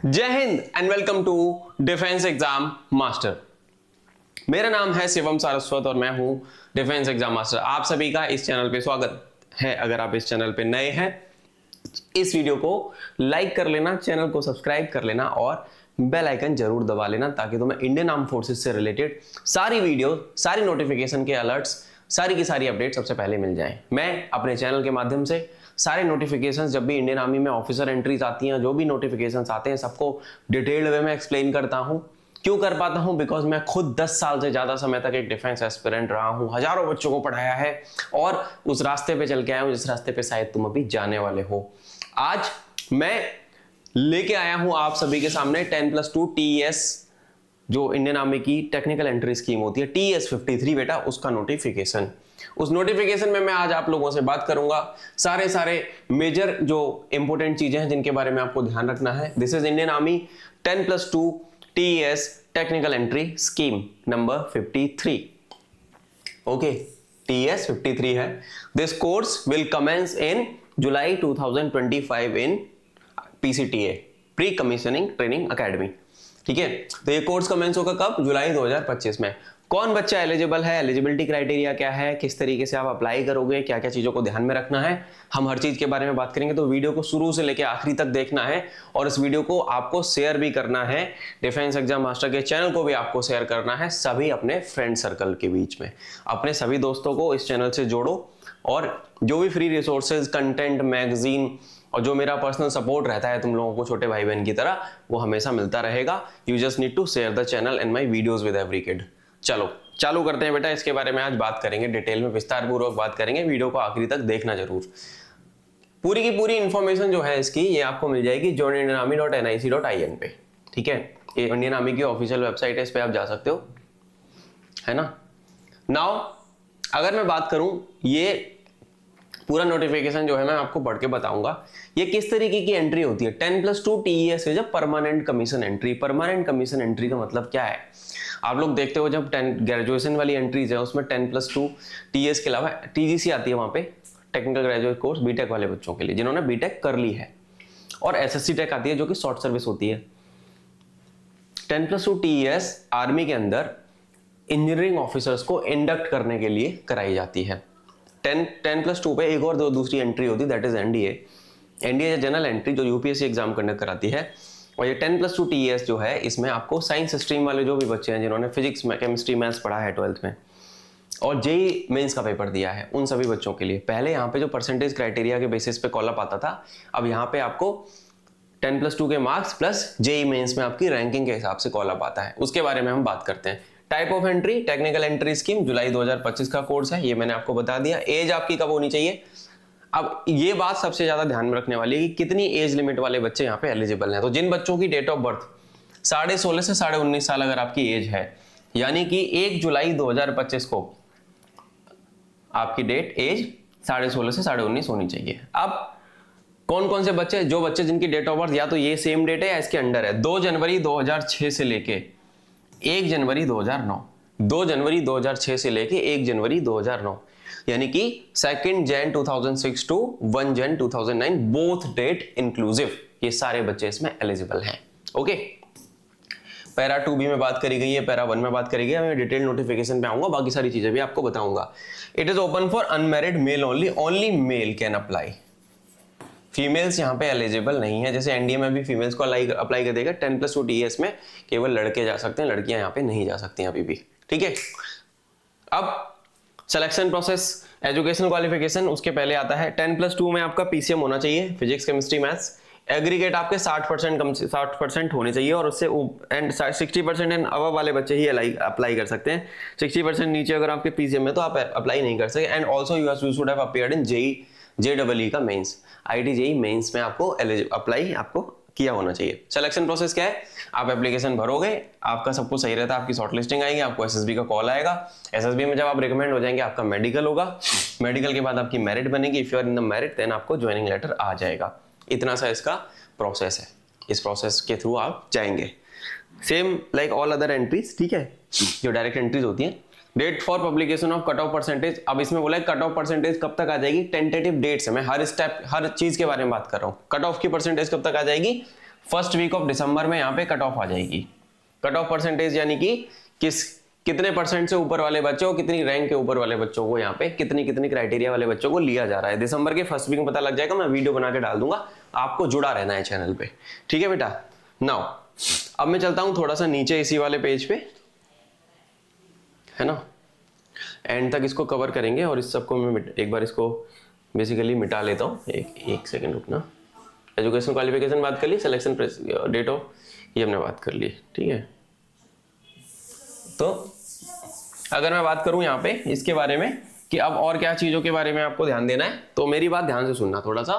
जय Hind and welcome to defence exam master. मेरा नाम है शिवम सारस्वत और मैं हूं डिफेंस एग्जाम मास्टर। आप सभी का इस चैनल पे स्वागत है। अगर आप इस चैनल पे नए हैं, इस वीडियो को लाइक कर लेना, चैनल को सब्सक्राइब कर लेना और बेल आइकन जरूर दबा लेना ताकि तुम्हें इंडियन आर्म फोर्सेस से रिलेटेड सारी वीडियो, सारी नोटिफिकेशन के अलर्ट्स, सारी की सारी अपडेट सबसे पहले मिल जाएं। मैं अपने चैनल के माध्यम से सारे नोटिफिकेशंस, जब भी इंडियन आर्मी में ऑफिसर एंट्रीज आती हैं, जो भी नोटिफिकेशंस आते हैं, सबको डिटेल्ड वे में एक्सप्लेन करता हूं। क्यों कर पाता हूं? बिकॉज मैं खुद 10 साल से ज्यादा समय तक एक डिफेंस एस्पिरेंट रहा हूं, हजारों बच्चों को पढ़ाया है और उस रास्ते पे चल के आया हूं जिस रास्ते पे शायद तुम अभी जाने वाले हो। आज मैं लेके आया हूं आप सभी के सामने 10+2 TES, जो इंडियन आर्मी की टेक्निकल एंट्री स्कीम होती है, TES 53 बेटा, उसका नोटिफिकेशन। उस नोटिफिकेशन में मैं आज आप लोगों से बात करूंगा सारे मेजर जो इंपॉर्टेंट चीजें हैं जिनके बारे में आपको ध्यान रखना है। This is Indian army 10+2 TES technical entry scheme number 53। Okay, TES 53 है। This course will commence in July 2025 in PCTA, pre commissioning training academy. ठीक है, तो ये कोर्स कमेंस होगा कब? जुलाई 2025 में। कौन बच्चा एलिजिबल है, एलिजिबिलिटी क्राइटेरिया क्या है, किस तरीके से आप अप्लाई करोगे, क्या क्या चीजों को ध्यान में रखना है, हम हर चीज के बारे में बात करेंगे। तो वीडियो को शुरू से लेकर आखिरी तक देखना है और इस वीडियो को आपको शेयर भी करना है। डिफेंस एग्जाम मास्टर के चैनल को भी आपको शेयर करना है, सभी अपने फ्रेंड सर्कल के बीच में। अपने सभी दोस्तों को इस चैनल से जोड़ो और जो भी फ्री रिसोर्सेज, कंटेंट, मैगजीन और जो मेरा पर्सनल सपोर्ट रहता है तुम लोगों को छोटे भाई बहन की तरह, वो हमेशा मिलता रहेगा। You just need to share the channel and my videos with every kid. चलो चालू करते हैं बेटा, इसके बारे में आज बात करेंगे, डिटेल में विस्तार पूर्वक बात करेंगे। वीडियो को आखिरी तक देखना जरूर। पूरी की पूरी इंफॉर्मेशन जो है इसकी, ये आपको मिल जाएगी joinindianarmy.nic.in पे। ठीक है, ये इंडियन आर्मी की ऑफिशियल वेबसाइट है, इस पे आप जा सकते हो, है ना। नाउ अगर मैं बात करूं, ये पूरा नोटिफिकेशन जो है मैं आपको पढ़ के बताऊंगा ये किस तरीके की एंट्री होती है। 10+2 TES है जब permanent commission entry. Permanent commission entry का मतलब क्या है? आप लोग देखते हो जब 10 ग्रेजुएशन वाली एंट्रीज है उसमें 10+2 TES के अलावा TGC आती है, वहां पे टेक्निकल ग्रेजुएट कोर्स बीटेक वाले बच्चों के लिए जिन्होंने बीटेक कर ली है, और SSC टेक आती है जो कि शॉर्ट सर्विस होती है। 10+2 TES आर्मी के अंदर इंजीनियरिंग ऑफिसर्स को इंडक्ट करने के लिए कराई जाती है। 10+2 पे एक और दूसरी एंट्री होती है, that is NDA। NDA general entry जो UPSC एग्जाम कंडक्ट कराती है। और ये 10+2 TES जो है, इसमें आपको साइंस स्ट्रीम वाले जो भी बच्चे हैं जिन्होंने फिजिक्स, केमिस्ट्री, मैथ्स पढ़ा है 12th में और JEE मेंस का पेपर दिया है, उन सभी बच्चों के लिए। पहले यहाँ पे जो परसेंटेज क्राइटेरिया के बेसिस पे कॉल अप आता था, अब यहाँ पे आपको 10+2 के मार्क्स प्लस JEE मेंस में आपकी रैंकिंग के हिसाब से कॉल अप आता है। उसके बारे में हम बात करते हैं। Type of entry, technical entry scheme, जुलाई 2025 का कोर्स है, ये मैंने आपको बता दिया। एज आपकी कब होनी चाहिए? अब ये बात सबसे ज्यादा ध्यान में रखने वाली है कि कितनी एज लिमिट वाले बच्चे यहाँ पे एलिजिबल हैं। तो जिन बच्चों की डेट ऑफ बर्थ 16.5 से 19.5 साल अगर आपकी एज है, यानी कि 1 जुलाई 2025 को आपकी डेट एज 16.5 से 19.5 होनी चाहिए। अब कौन कौन से बच्चे? जो बच्चे जिनकी डेट ऑफ बर्थ या तो ये सेम डेट है या इसके अंडर है, 2 जनवरी 2006 से लेके 1 जनवरी 2009, 2 जनवरी 2006 से लेके 1 जनवरी 2009, यानी कि 2 Jan 2006 to 1 Jan 2009, both date inclusive, ये सारे बच्चे इसमें एलिजिबल हैं। ओके, पैरा 2B में बात करी गई है, पैरा 1 में बात करी गई है। मैं डिटेल नोटिफिकेशन पे आऊंगा, बाकी सारी चीजें भी आपको बताऊंगा। It is open for unmarried mail only, only mail can apply. Females यहाँ पे एलिजिबल नहीं है, जैसे NDA में भी फीमेल्स को अप्लाई कर देगा। 10+2 TES में केवल लड़के जा सकते हैं, लड़कियां यहाँ पे नहीं जा सकती अभी भी। ठीक है, अब सिलेक्शन प्रोसेस, एजुकेशन क्वालिफिकेशन, उसके पहले आता है 10+2 में आपका PCM होना चाहिए, फिजिक्स, केमिस्ट्री, मैथ्स। एग्रीगेट आपके 60% होने चाहिए और उससे एंड 60% एंड अबव वाले बच्चे ही अप्लाई कर सकते हैं। 60% नीचे अगर आपके PCM में तो आप अप्लाई नहीं कर सकते। And also you should have appeared in JEE का मेंस, IIT JEE मेंस में आपको अप्लाई आपको किया होना चाहिए। सिलेक्शन प्रोसेस क्या है? आप एप्लीकेशन भरोगे, आपका सब कुछ सही रहता है, आपकी शॉर्ट लिस्टिंग आएगी, आपको SSB का कॉल आएगा। SSB में जब आप रिकमेंड हो जाएंगे, आपका मेडिकल होगा, मेडिकल के बाद आपकी मेरिट बनेगी। If you are in the merit then आपको ज्वाइनिंग लेटर आ जाएगा। इतना सा इसका प्रोसेस है, इस प्रोसेस के थ्रू आप जाएंगे, same like all other entries. ठीक है, जो डायरेक्ट एंट्रीज होती हैं। Date for publication of cut off percentage, अब इसमें बोला है कट ऑफ परसेंटेज कब तक आ जाएगी? टेंटेटिव डेट्स है, मैं हर स्टेप हर चीज के बारे में बात कर रहा हूँ। कट ऑफ की परसेंटेज कब तक आ जाएगी? फर्स्ट वीक ऑफ दिसंबर में यहाँ पे कट ऑफ आ जाएगी। कट ऑफ परसेंटेज यानी कि कितने परसेंट से ऊपर वाले बच्चों को, कितनी रैंक के ऊपर वाले बच्चों को यहाँ पे कितनी क्राइटेरिया वाले बच्चों को लिया जा रहा है। दिसंबर के फर्स्ट वीक में पता लग जाएगा, मैं वीडियो बना के डाल दूंगा, आपको जुड़ा रहना है चैनल पे, ठीक है बेटा। नाउ अब मैं चलता हूं थोड़ा सा नीचे इसी वाले पेज पे, है ना, एंड तक इसको कवर करेंगे और इस सबको मैं एक बार इसको बेसिकली मिटा लेता हूँ। एक सेकेंड रुकना। एजुकेशन क्वालिफिकेशन बात कर ली, सिलेक्शन डेट ऑफ ये हमने बात कर ली, ठीक है। तो अगर मैं बात करूं यहाँ पे इसके बारे में कि अब और क्या चीजों के बारे में आपको ध्यान देना है, तो मेरी बात ध्यान से सुनना थोड़ा सा।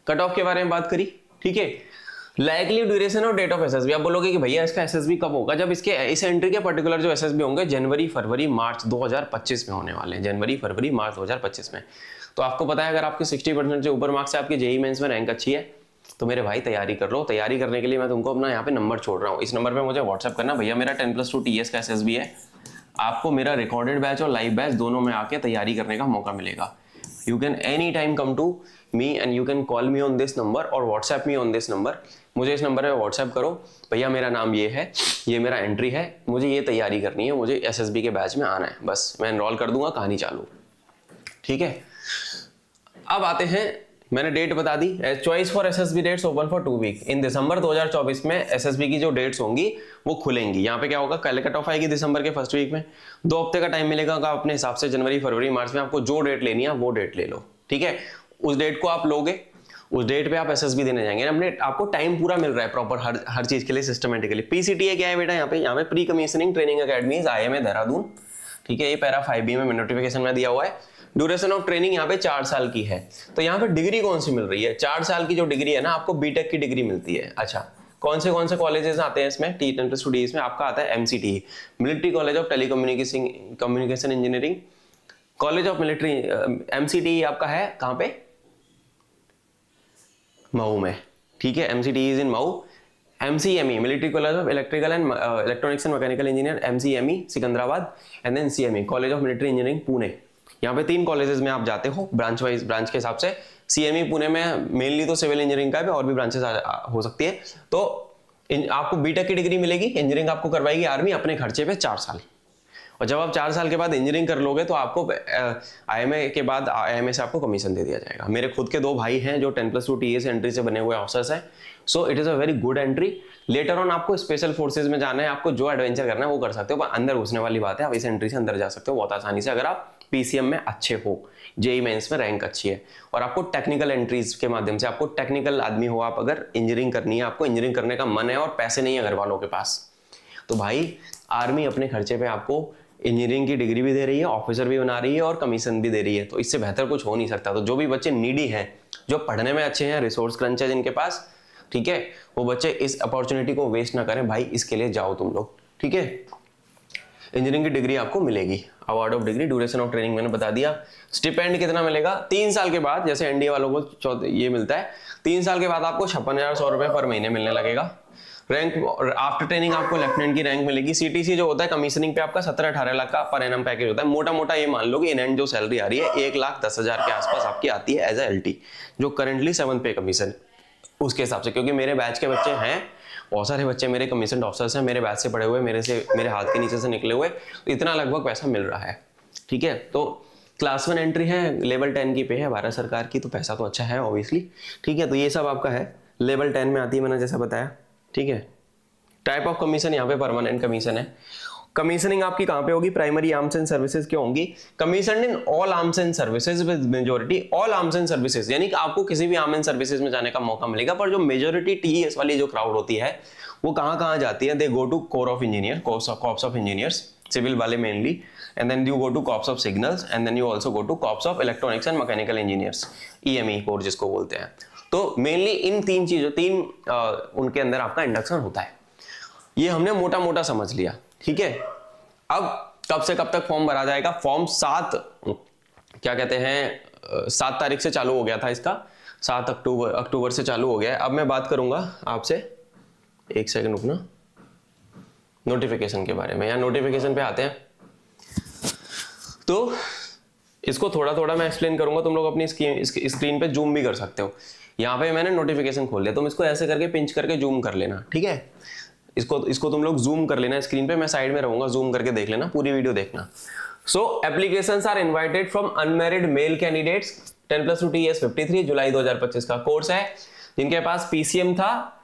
कट ऑफ के बारे में बात करी, ठीक है। लाइकली ड्यूरेशन और डेट ऑफ एसएसबी। आप बोलोगे कि भैया इसका एसएसबी कब होगा, जब इसके इस एंट्री के पर्टिकुलर जो एसएसबी होंगे जनवरी फरवरी मार्च 2025 में होने वाले हैं, जनवरी फरवरी मार्च 2025 में। तो आपको पता है अगर आपके 60% से ऊपर मार्क्स से आपकी जेईई मेंस में रैंक अच्छी है तो मेरे भाई तैयारी कर लो। तैयारी करने के लिए मैं तुमको अपना यहाँ पे नंबर छोड़ रहा हूँ, इस नंबर पे मुझे व्हाट्सअप करना, भैया मेरा 10+2 टीएस का एसएसबी है, आपको मेरा रिकॉर्डेड बैच और लाइव बैच दोनों में आके तैयारी करने का मौका मिलेगा। You can any time come to me and you can call me on this number और WhatsApp me on this number. मुझे इस नंबर पे व्हाट्सएप करो, भैया मेरा नाम ये है, ये मेरा एंट्री है, मुझे ये तैयारी करनी है, मुझे एसएसबी के बैच में आना है, बस मैं एनरोल कर दूंगा, कहानी चालू, ठीक है। अब आते हैं, मैंने डेट बता दी, choice for SSB dates open for 2 week. In December 2024 में एसएसबी की जो डेट्स होंगी वो खुलेंगी। यहाँ पे क्या होगा, कल कट ऑफ आएगी दिसंबर के फर्स्ट वीक में, 2 हफ्ते का टाइम मिलेगा का अपने हिसाब से जनवरी फरवरी मार्च में आपको जो डेट लेनी है वो डेट ले लो, ठीक है। उस डेट को आप लोगे, उस डेट पे आप एसएसबी देने जाएंगे, अपने आपको टाइम पूरा मिल रहा है प्रॉपर हर चीज के लिए सिस्टमेटिकली। पीसीटीए क्या है बेटा, यहाँ पे pre commissioning training academy IIMA Dehradun, ठीक है। ये पैरा 5B में नोटिफिकेशन में दिया हुआ है। ड्यूरेशन ऑफ ट्रेनिंग यहाँ पे 4 साल की है। तो यहाँ पे डिग्री कौन सी मिल रही है, 4 साल की जो डिग्री है ना, आपको बीटेक की डिग्री मिलती है। अच्छा, कौन से कॉलेजेस आते हैं इसमें, T10+2 इसमें आपका आता है MCTE, military college of telecommunication engineering, college of military. MCTE आपका है कहाँ पे, मऊ में, ठीक है। MCTE is in Mau. MCME military college of electrical and electronics and mechanical engineer, MCME Secunderabad, and then CME college of military engineering Pune. यहाँ पे 3 colleges में आप जाते हो ब्रांच वाइज, ब्रांच के हिसाब से। CME पुणे में मेनली तो सिविल इंजीनियरिंग का है, और भी ब्रांचेस हो सकती है। तो आपको बीटेक की डिग्री मिलेगी, इंजीनियरिंग आपको करवाएगी आर्मी अपने खर्चे पे 4 साल। और जब आप 4 साल के बाद इंजीनियरिंग कर लोगे तो आपको IIMA के बाद IIMA से आपको कमीशन दे दिया जाएगा। मेरे खुद के 2 भाई हैं जो 10+2 TAS एंट्री से बने हुए ऑफिसर्स हैं, so it is a very good entry. Later on आपको स्पेशल फोर्सेज में जाना है, आपको जो एडवेंचर करना है वो कर सकते हो, पर अंदर घुसने वाली बात है, आप इस एंट्री से अंदर जा सकते हो बहुत आसानी से अगर आप PCM में अच्छे हो, जेईई मेंस में रैंक अच्छी है, और आपको टेक्निकल एंट्रीज के माध्यम से, आपको टेक्निकल आदमी हो आप, अगर इंजीनियरिंग करनी है, आपको इंजीनियरिंग करने का मन है और पैसे नहीं है घर वालों के पास, तो भाई आर्मी अपने खर्चे पे आपको इंजीनियरिंग की डिग्री भी दे रही है, ऑफिसर भी बना रही है और कमीशन भी दे रही है। तो इससे बेहतर कुछ हो नहीं सकता। तो जो भी बच्चे नीडी हैं, जो पढ़ने में अच्छे हैं, रिसोर्स क्रंच है जिनके पास, ठीक है, वो बच्चे इस अपॉर्चुनिटी को वेस्ट ना करें भाई, इसके लिए जाओ तुम लोग, ठीक है। इंजीनियरिंग की डिग्री आपको मिलेगी, award of degree, duration of training मैंने बता दिया। स्टिपेंड कितना मिलेगा, 3 साल के बाद, जैसे एनडीए वालों को ये मिलता है, 3 साल के बाद आपको 56,100 रुपए पर महीने मिलने लगेगा। रैंक आफ्टर ट्रेनिंग आपको लेफ्टिनेंट की रैंक मिलेगी। सीटीसी जो होता है कमीशनिंग पे आपका 17-18 लाख का पर एनम पैकेज होता है। मोटा मोटा ये मान लो कि इन एंड जो सैलरी आ रही है 1,10,000 के आसपास आपकी आती है एज ए LT, जो करंटली 7 पे कमीशन उसके हिसाब से, क्योंकि मेरे बैच के बच्चे हैं, बहुत सारे बच्चे मेरे कमीशन ऑफिसर्स हैं, मेरे बैच से पढ़े हुए, मेरे हाथ के नीचे से निकले हुए, तो इतना लगभग पैसा मिल रहा है, ठीक है। तो क्लास 1 एंट्री है, लेवल 10 की पे है भारत सरकार की, तो पैसा तो अच्छा है ऑब्वियसली, ठीक है। तो ये सब आपका है, लेवल 10 में आती है, मैंने जैसा बताया, ठीक है। टाइप ऑफ कमीशन यहाँ पे परमानेंट कमीशन है। कमीशनिंग आपकी कहाँ पे होगी, प्राइमरी आर्म्स एंड सर्विसेज की होंगी। Commission in all arms and services with majority all arms and services, यानी कि आपको किसी भी आर्म एंड सर्विसेज में जाने का मौका मिलेगा, पर जो मेजॉरिटी TES वाली जो क्राउड होती है वो कहाँ जाती है, they go to corps of engineer, corps of engineers, civil वाले mainly, and then you go to corps of signals, and then you also go to corps of electronics and mechanical engineers, EME corps जिसको बोलते हैं। तो mainly इन 3 चीजों, 3 उनके अंदर आपका induction होता है। ये हमने मोटा मोटा समझ लिया, ठीक है। अब कब से कब तक फॉर्म भरा जाएगा, फॉर्म 7 तारीख से चालू हो गया था इसका, 7 अक्टूबर से चालू हो गया है। अब मैं बात करूंगा आपसे, एक सेकंड रुकना, नोटिफिकेशन के बारे में, या नोटिफिकेशन पे आते हैं। तो इसको थोड़ा थोड़ा मैं एक्सप्लेन करूंगा, तुम लोग अपनी स्क्रीन पे जूम भी कर सकते हो। यहाँ पे मैंने नोटिफिकेशन खोल लिया, तुम इसको ऐसे करके पिंच करके जूम कर लेना, ठीक है। इसको तुम लोग जूम कर लेना स्क्रीन पे, मैं साइड में रहूंगा, जूम करके देख लेना, पूरी वीडियो देखना। So applications are invited from unmarried male candidates 10+2 TS 53 जुलाई 2025 का कोर्स है, जिनके पास PCM था,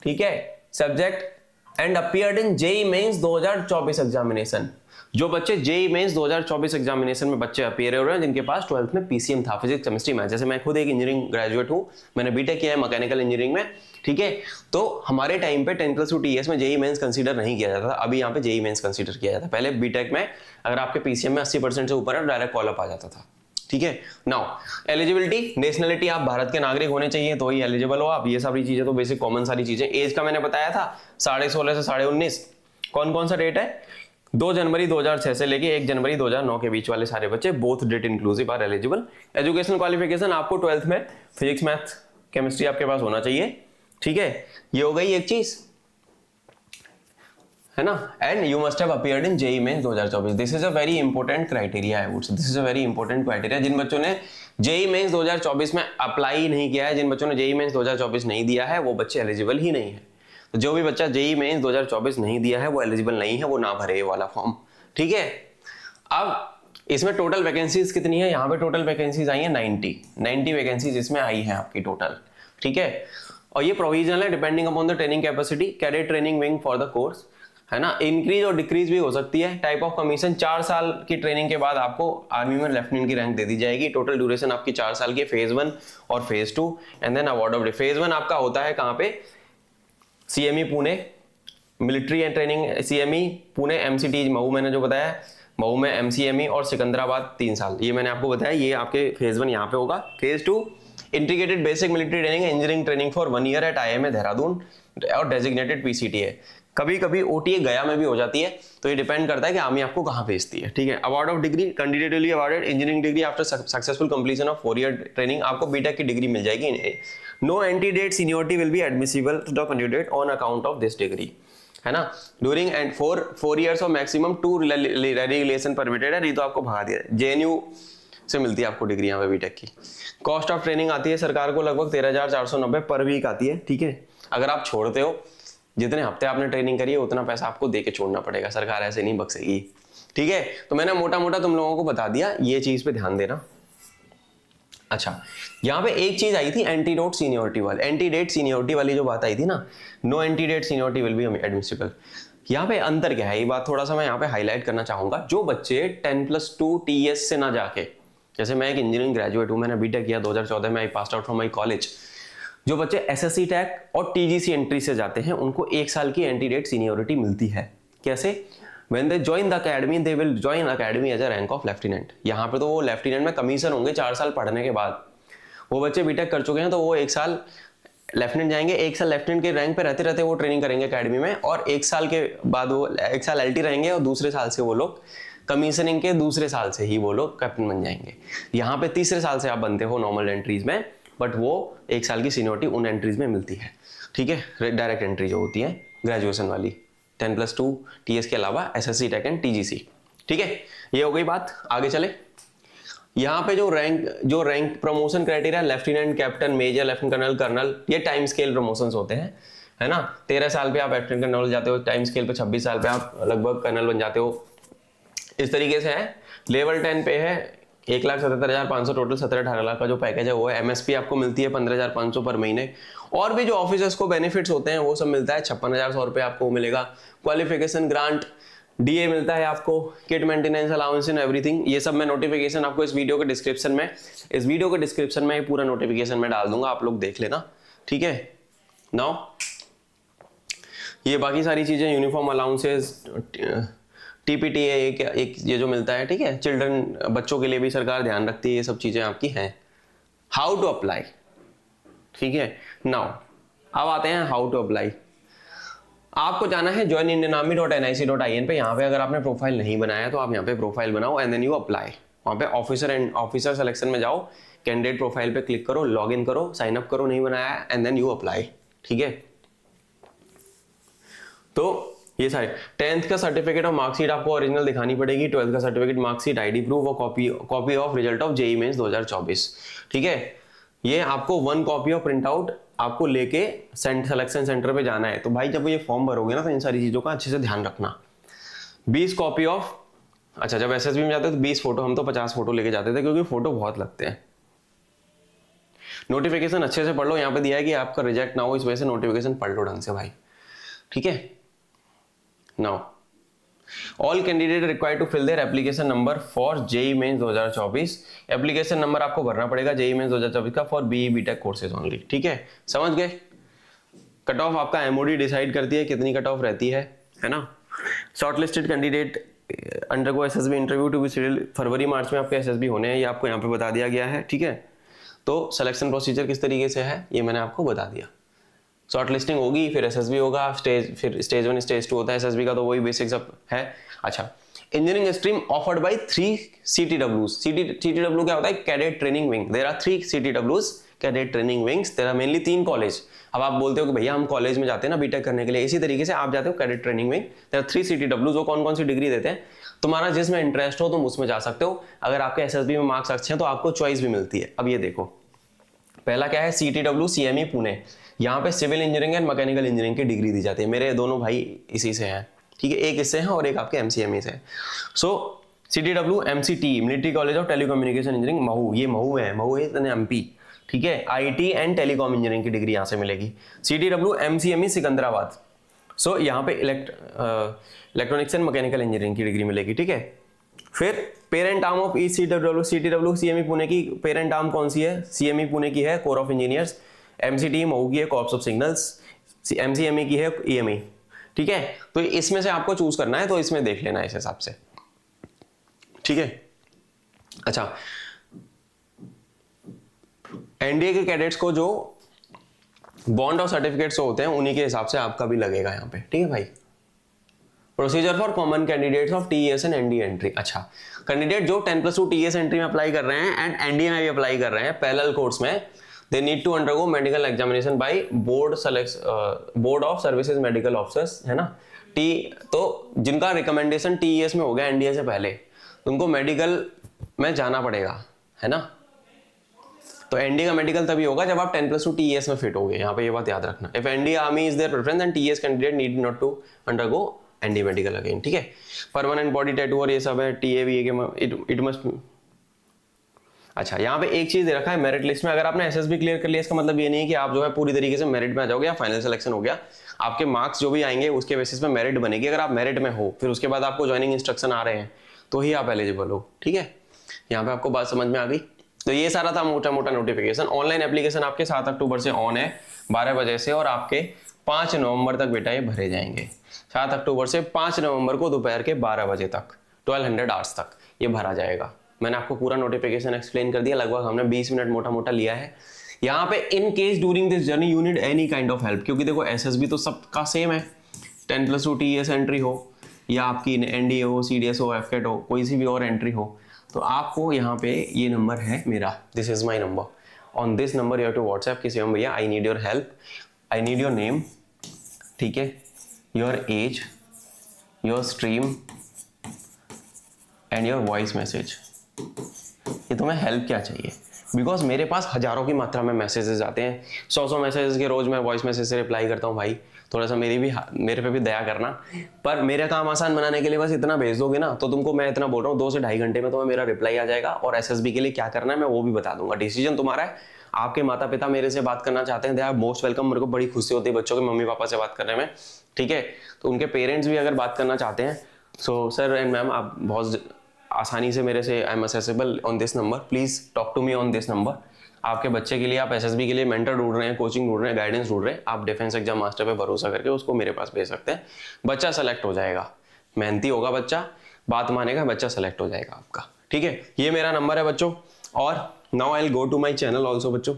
ठीक है, subject and appeared in JEE Mains 2024 examination. जो बच्चे जेई मेंस 2024 एग्जामिनेशन में बच्चे अपीयर हो रहे हैं जिनके पास 12th में PCM था, फिजिक्स केमिस्ट्री मैथ। जैसे मैं खुद एक इंजीनियरिंग ग्रेजुएट हूं, मैंने बीटेक किया है मैकेनिकल इंजीनियरिंग में, ठीक है। तो हमारे टाइम पे 10+2 TS में जेई मेंस कंसीडर नहीं किया जाता था, अभी यहाँ पे जेई मेंस कंसीडर किया जाता है। पहले बीटेक में अगर आपके PCM में 80% से ऊपर है डायरेक्ट कॉल अप आ जाता था, ठीक है। नाउ एलिजिबिलिटी, नेशनलिटी, आप भारत के नागरिक होने चाहिए तो ही एलिजिबल हो आप। ये सारी चीजें तो बेसिक कॉमन सारी चीजें। एज का मैंने बताया था 16.5 से 19.5। कौन कौन सा डेट है? 2 जनवरी 2006 से लेके 1 जनवरी 2009 के बीच वाले सारे बच्चे, both date inclusive are eligible. Education qualification, आपको 12th में फिजिक्स मैथ केमिस्ट्री आपके पास होना चाहिए, ठीक है। ये हो गई एक चीज, है ना। And you must have appeared in JEE Mains 2024। This is a very important criteria, I would say this is a very important criteria. जिन बच्चों ने जेई मेंस 2024 में अप्लाई नहीं किया है, जिन बच्चों ने जेई मेंस 2024 नहीं दिया है, वो बच्चे एलिजिबल ही नहीं है। तो जो भी बच्चा जेई मेंस 2024 नहीं दिया है वो एलिजिबल नहीं है, वो ना भरे ये वाला फॉर्म, ठीक है। अब इसमें टोटल वैकेंसीज कितनी है? यहाँ पे टोटल वैकेंसीज आई है 90 वैकेंसीज इसमें आई है आपकी टोटल, ठीक है। और ये प्रोविजनल है, depending upon the training capacity, cadet training wing for the course, है ना। इंक्रीज और डिक्रीज भी हो सकती है। टाइप ऑफ कमीशन, 4 साल की ट्रेनिंग के बाद आपको आर्मी में लेफ्टिनेंट की रैंक दे दी जाएगी। टोटल ड्यूरेशन आपकी 4 साल की, फेज 1 और phase 2, and then award of. Phase 1 आपका होता है कहाँ पे? CME Pune military and training, CME Pune, MCT Mau मैंने जो बताया, मऊ में MCME, और सिकंदराबाद 3 साल, ये मैंने आपको बताया। ये आपके फेज 1 यहाँ पे होगा। Phase 2 integrated basic military training, engineering training for 1 year at IIM Dehradun और डेजिग्नेटेड PCT है। कभी कभी OTA गया में भी हो जाती है, तो ये डिपेंड करता है कि आर्मी आपको कहाँ भेजती है, ठीक है। Award of degree, candidately awarded engineering degree after successful completion of 4 year training, आपको बीटेक की डिग्री मिल जाएगी। No antedate seniority will be admissible to the candidate on account of this degree, है ना। During and 4 years of maximum 2 regulation permitted है, ये तो आपको भगा दिया। JNU से मिलती है आपको डिग्री यहाँ पे बीटेक की। कॉस्ट ऑफ ट्रेनिंग आती है सरकार को लगभग 13,490 पर वीक आती है, ठीक है। अगर आप छोड़ते हो, जितने हफ्ते आपने ट्रेनिंग करी है उतना पैसा आपको दे के छोड़ना पड़ेगा, सरकार ऐसे नहीं बख्शेगी, ठीक है। तो मैंने मोटा मोटा तुम लोगों को बता दिया, ये चीज पे ध्यान देना। अच्छा, यहाँ पे एक चीज आई थी एंटीडोट सीनियोरिटी वाली, एंटीडेट सीनियोरिटी वाली जो बात आई थी ना, no antedate seniority will be admissible. यहाँ पे अंतर क्या है, ये बात थोड़ा सा मैं यहाँ पे हाईलाइट करना चाहूंगा। जो बच्चे 10+2 TS से ना जाके, जैसे मैं एक इंजीनियरिंग ग्रेजुएट हूँ, मैंने बीटेक किया 2014 में, I passed out from my college. जो बच्चे SSC टैग और TGC एंट्री से जाते हैं उनको 1 साल की एंटीडेट सीनियोरिटी मिलती है। कैसे? When they join the academy, they will join academy as a rank of lieutenant। यहाँ पे तो वो लेफ्टिनेंट में कमीशन होंगे 4 साल पढ़ने के बाद। वो बच्चे बीटेक कर चुके हैं तो वो 1 साल लेफ्टिनेंट जाएंगे, 1 साल लेफ्टिनेंट के रैंक पे रहते रहते वो ट्रेनिंग करेंगे अकेडमी में, और 1 साल के बाद वो 1 साल LT रहेंगे, और दूसरे साल से वो लोग कमीशनिंग के दूसरे साल से ही वो लोग कैप्टन बन जाएंगे। यहाँ पे तीसरे साल से आप बनते हो नॉर्मल एंट्रीज में, बट वो 1 साल की सीनियोरिटी उन एंट्रीज में मिलती है, ठीक है। डायरेक्ट एंट्री जो होती है ग्रेजुएशन वाली 10+2 TS के अलावा SSC टेक एंड TGC, ठीक है। ये हो गई बात। आगे चले। यहाँ पे जो rank promotion criteria, lieutenant, captain, major, lieutenant colonel, colonel, ये टाइम स्केल प्रमोशंस होते हैं, है ना। 13 साल पे आप लेफ्टिनेंट कर्नल जाते हो, टाइम स्केल पे 26 साल पे आप लगभग कर्नल बन जाते हो। इस तरीके से है। लेवल 10 पे है 1,77,500 टोटल, 17-18 लाख का जो पैकेज है वो है। MSP आपको मिलती है 15,500 पर महीने, और भी जो ऑफिसर्स को बेनिफिट्स होते हैं वो सब मिलता है। 56,100 रुपये आपको मिलेगा। क्वालिफिकेशन ग्रांट, DA मिलता है आपको, kit maintenance allowance in everything. ये सब मैं नोटिफिकेशन आपको इस वीडियो के डिस्क्रिप्शन में ये पूरा नोटिफिकेशन में डाल दूंगा, आप लोग देख लेना, ठीक है। नाउ ये बाकी सारी चीजें, यूनिफॉर्म अलाउंसेस, TPTA एक ये जो मिलता है, ठीक है। चिल्ड्रन, बच्चों के लिए भी सरकार ध्यान रखती है, ये सब चीजें आपकी हैं। हाउ टू अप्लाई, ठीक है। नाउ अब आते हैं हाउ टू अप्लाई। आपको जाना है joinindianarmy.nic.in पे। यहाँ पे अगर आपने प्रोफाइल नहीं बनाया तो आप यहाँ पे प्रोफाइल बनाओ, एंड देन यू अप्लाई। वहाँ पे ऑफिसर सिलेक्शन में जाओ, कैंडिडेट प्रोफाइल पे क्लिक करो, लॉग इन करो, साइन अप करो, नहीं बनाया, एंड देन यू अप्लाई, ठीक है। तो ये सारे 10th का सर्टिफिकेट और मार्कशीट आपको ओरिजिनल दिखानी पड़ेगी, 12th का सर्टिफिकेट, मार्कशीट, ID प्रूफ और copy of result of JEE Mains 2024, ठीक है। ये आपको 1 कॉपी ऑफ प्रिंट आउट आपको लेके सिलेक्शन सेंटर पे जाना है। तो भाई जब ये फॉर्म भरोगे ना तो इन सारी चीजों का अच्छे से ध्यान रखना। 20 कॉपी ऑफ, अच्छा जब एसएसबी में जाते थे तो 20 फोटो, हम तो 50 फोटो लेके जाते थे क्योंकि फोटो बहुत लगते हैं। नोटिफिकेशन अच्छे से पढ़ लो, यहाँ पे दिया है कि आपका रिजेक्ट ना हो, इस वजह से नोटिफिकेशन पढ़ लो ढंग से भाई, ठीक है। Now all candidate required to fill their application number for JEE Mains 2024। Application number आपको भरना पड़ेगा जेई मेंस 2024 का for BE BTech courses only, ठीक है, समझ गए। कट ऑफ आपका एमओडी डिसाइड करती है कितनी कट ऑफ रहती है ना। Shortlisted candidate undergo SSB interview to be scheduled, फरवरी मार्च में आपके एसएसबी होने हैं, ये आपको यहाँ पे बता दिया गया है, ठीक है। तो सिलेक्शन प्रोसीजर किस तरीके से है ये मैंने आपको बता दिया। शॉर्ट लिस्टिंग होगी, फिर एसएसबी होगा, फिर स्टेज 1 स्टेज 2 होता है एसएसबी का, तो वही बेसिक सब है। अच्छा, engineering stream offered by 3 CTWs। CTW क्या होता है? Cadet training wing. There are 3 CTWs cadet training wings, there are mainly 3 college. अब आप बोलते हो कि भैया हम कॉलेज में जाते हैं ना बीटेक करने के लिए, इसी तरीके से आप जाते हो cadet training wing. There are 3 CTWs, वो कौन कौन सी डिग्री देते हैं, तुम्हारा जिसमें इंटरेस्ट हो तुम उसमें जा सकते हो। अगर आपके एसएसबी में मार्क्स अच्छे हैं तो आपको चॉइस भी मिलती है। अब ये देखो, पहला क्या है, CTW CME पुणे, यहाँ पे civil engineering and mechanical engineering की डिग्री दी जाती है। मेरे दोनों भाई इसी से हैं, ठीक है, एक इससे है और एक आपके MCME से। सो CTW MCT military college of telecommunication engineering Mhow, ये महू है MP, ठीक है। IT एंड टेलीकॉम इंजीनियरिंग की डिग्री यहाँ से मिलेगी। CTW MCME सिकंदराबाद, सो यहाँ पे इलेक्ट्रॉनिक्स एंड मैकेनिकल इंजीनियरिंग की डिग्री मिलेगी, ठीक है। फिर parent arm of each CTW CME Pune की पेरेंट आर्म कौन सी है? CME पुणे की है core of engineers, MCT Mau की है कॉर्प्स ऑफ सिग्नल्स, MCME की है EME, ठीक है। तो इसमें से आपको चूज करना है, तो इसमें देख लेना इस हिसाब से, ठीक है। अच्छा, एनडीए के कैडेट्स को जो बॉन्ड और सर्टिफिकेट्स होते हैं उन्हीं के हिसाब से आपका भी लगेगा यहाँ पे, ठीक है भाई। Procedure for common candidates of TES and NDA entry. अच्छा, कैंडिडेट जो 10+2 TES एंट्री में अप्लाई कर रहे हैं एंड एनडीए में भी अप्लाई कर रहे हैं पैरेलल कोर्स में, they need to undergo medical examination by board of services medical officers, है ना। तो जिनका रिकमेंडेशन TES में हो गया एनडीए से पहले, उनको मेडिकल में जाना पड़ेगा, है ना। तो एनडीए का मेडिकल तभी होगा जब आप 10+2 TES में फिट होगे, यहाँ पे ये बात याद रखना। If NDA army is there preference and TES candidate need not to undergo NDA medical again, ठीक है। परमानेंट बॉडी टैटू और ये सब है TAVA के, इट मस्ट। अच्छा, यहाँ पे एक चीज दे रखा है मेरिट लिस्ट में, अगर आपने एसएसबी क्लियर कर लिया इसका मतलब ये नहीं है कि आप जो है पूरी तरीके से मेरिट में आ जाओगे या फाइनल सिलेक्शन हो गया। आपके मार्क्स जो भी आएंगे उसके बेसिस पे मेरिट बनेगी। अगर आप मेरिट में हो फिर उसके बाद आपको ज्वाइनिंग इंस्ट्रक्शन आ रहे हैं तो ही आप एलिजिबल हो, ठीक है। यहाँ पे आपको बात समझ में आ गई। तो ये सारा था मोटा मोटा नोटिफिकेशन। ऑनलाइन एप्लीकेशन आपके 7 अक्टूबर से ऑन है 12 बजे से, और आपके 5 नवंबर तक बेटा ये भरे जाएंगे। 7 अक्टूबर से 5 नवंबर को दोपहर के 12 बजे तक 1200 आवर्स तक ये भरा जाएगा। मैंने आपको पूरा नोटिफिकेशन एक्सप्लेन कर दिया, लगभग हमने 20 मिनट मोटा मोटा लिया है। यहाँ पे in case during this journey you need any kind of help, क्योंकि देखो एसएसबी तो सबका सेम है, 10+2 TES एंट्री हो या आपकी एनडीए हो, CDS हो, FCAT हो, कोई सी भी और एंट्री हो, तो आपको यहाँ पे ये नंबर है मेरा, this is my number, on this number you have to WhatsApp कि शिवम भैया I need your help, I need your name, ठीक है, your age, your stream and your voice message. ये तुम्हें हेल्प क्या चाहिए, बिकॉज मेरे पास हजारों की मात्रा में मैसेजेस आते हैं, 100 मैसेजेस के रोज मैं वॉइस मैसेज से रिप्लाई करता हूँ भाई। थोड़ा सा मेरे पे भी दया करना, पर मेरा काम आसान बनाने के लिए बस इतना भेज दोगे ना, तो तुमको मैं इतना बोल रहा हूँ 2 से ढाई घंटे में तुम्हें मेरा रिप्लाई आ जाएगा, और एसएसबी के लिए क्या करना है मैं वो भी बता दूंगा। डिसीजन तुम्हारा है। आपके माता पिता मेरे से बात करना चाहते हैं, दे आर मोस्ट वेलकम। मेरे को बड़ी खुशी होती है बच्चों के मम्मी पापा से बात करने में, ठीक है। तो उनके पेरेंट्स भी अगर बात करना चाहते हैं, सो सर एंड मैम आप बहुत आसानी से मेरे से, I am accessible on this number, please talk to me on this number. आपके बच्चे के लिए आप एसएसबी के लिए मेंटर ढूंढ रहे हैं, कोचिंग ढूंढ रहे हैं, गाइडेंस ढूंढ रहे हैं, आप डिफेंस एग्जाम मास्टर पे भरोसा करके उसको मेरे पास भेज सकते हैं। बच्चा सेलेक्ट हो जाएगा, मेहनती होगा बच्चा, बात मानेगा, बच्चा सेलेक्ट हो जाएगा आपका, ठीक है। ये मेरा नंबर है बच्चों, और now I will go to my channel also बच्चों,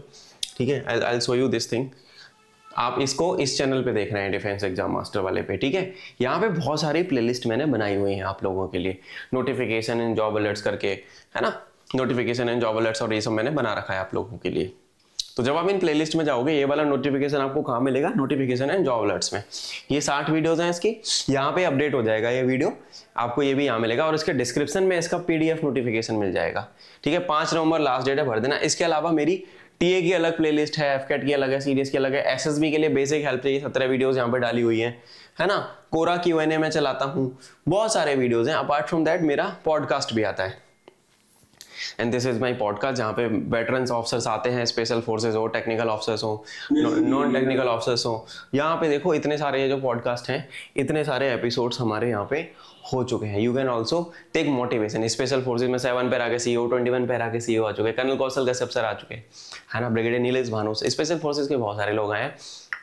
ठीक है। I will show you this thing. आप इसको इस चैनल पे देख रहे हैं डिफेंस एग्जाम मास्टर वाले पे, ठीक है। यहाँ पे बहुत सारी प्लेलिस्ट मैंने बनाई हुई हैं आप लोगों के लिए, नोटिफिकेशन एंड जॉब अलर्ट्स करके, है ना, नोटिफिकेशन एंड जॉब अलर्ट्स, और ये सब मैंने बना रखा है आप लोगों के लिए। तो जब आप इन प्लेलिस्ट में जाओगे, ये वाला नोटिफिकेशन आपको कहाँ मिलेगा, नोटिफिकेशन एंड जॉब अलर्ट्स में। ये 60 वीडियोस हैं इसकी, यहाँ पे अपडेट हो जाएगा ये वीडियो, आपको ये भी यहाँ मिलेगा, और इसके डिस्क्रिप्शन में इसका PDF नोटिफिकेशन मिल जाएगा, ठीक है। 5 नवंबर लास्ट डेट है, भर देना। इसके अलावा मेरी टीए की अलग प्लेलिस्ट है, एफकेट की अलग है, सीडीएस की अलग है, एसएसबी के लिए बेसिक हेल्प चाहिए 17 वीडियोस यहाँ पे डाली हुई है ना। कोरा Q&A में चलाता हूँ, बहुत सारे वीडियोस हैं। अपार्ट फ्रॉम दैट मेरा पॉडकास्ट भी आता है, and this is my podcast, जहाँ पे वेटरन्स ऑफिसर्स आते हैं, स्पेशल फोर्सेज हो, टेक्निकल ऑफिसर्स हो, नॉन टेक्निकल ऑफिसर्स हो। यहाँ पे देखो इतने सारे ये जो पॉडकास्ट हैं, इतने सारे एपिसोड्स हमारे यहाँ पे हो चुके हैं। You can also take motivation. Special forces में 7 पैरा के CEO, 21 पैरा के CEO आ चुके हैं, कर्नल कौशल कश्यप सर आ चुके हैं, है ना, brigadier Nilesh Bhanos, special forces के बहुत सारे लोग आए हैं,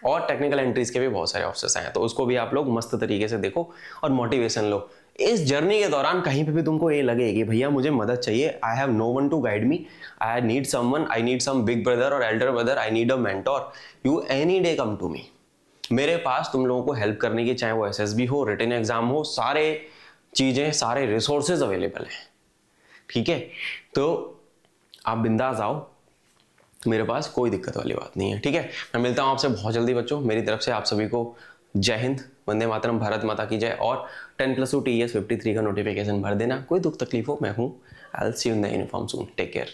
और टेक्निकल एंट्रीज के भी बहुत सारे ऑफिसर्स आए हैं। तो उसको भी आप लोग मस्त तरीके से देखो और मोटिवेशन लो। इस जर्नी के दौरान कहीं पे भी तुमको ये लगे कि भैया मुझे मदद चाहिए, I have no one to guide me, I need someone, I need some big brother और elder brother, I need a mentor, you any day come to me. मेरे पास तुम लोगों को हेल्प करने की, चाहे वो SSB हो, रिटन एग्जाम हो, सारे चीजें, सारे रिसोर्सेज अवेलेबल हैं, ठीक है। तो आप बिंदास आओ, मेरे पास कोई दिक्कत वाली बात नहीं है, ठीक है। मैं मिलता हूं आपसे बहुत जल्दी बच्चों। मेरी तरफ से आप सभी को जय हिंद, वंदे मातरम, भारत माता की जय। और 10+2 TES 53 का नोटिफिकेशन भर देना। कोई दुख तकलीफ हो, मैं हूं। I will see you in the uniform soon. Take care.